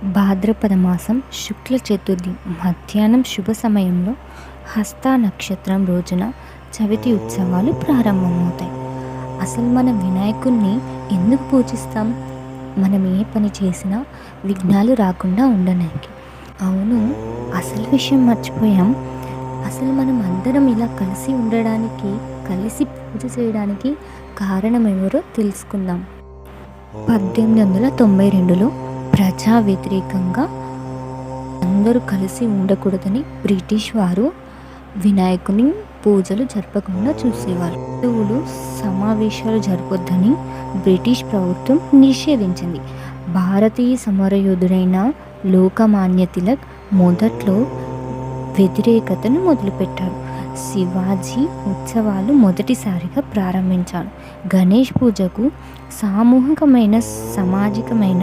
భాద్రపద మాసం శుక్ల చతుర్థి మధ్యాహ్నం శుభ సమయంలో హస్త నక్షత్రం రోజున చవితి ఉత్సవాలు ప్రారంభమవుతాయి. అసలు మనం వినాయకుడిని ఎందుకు పూజిస్తాం? మనం ఏ పని చేసినా విఘ్నాలు రాకుండా ఉండడానికి. అవును, అసలు విషయం మర్చిపోయాం. అసలు మనం అందరం ఇలా కలిసి ఉండడానికి, కలిసి పూజ చేయడానికి కారణం ఎవరో తెలుసుకుందాం. 1892లో ప్రజా వ్యతిరేకంగా అందరూ కలిసి ఉండకూడదని బ్రిటిష్ వారు వినాయకుని పూజలు జరపకుండా చూసేవారు. హిందువులు సమావేశాలు జరపొద్దని బ్రిటిష్ ప్రభుత్వం నిషేధించింది. భారతీయ సమరయోధుడైన లోకమాన్య తిలక్ మొదట్లో వ్యతిరేకతను మొదలుపెట్టాడు. శివాజీ ఉత్సవాలు మొదటిసారిగా ప్రారంభించాడు. గణేష్ పూజకు సామూహికమైన, సామాజికమైన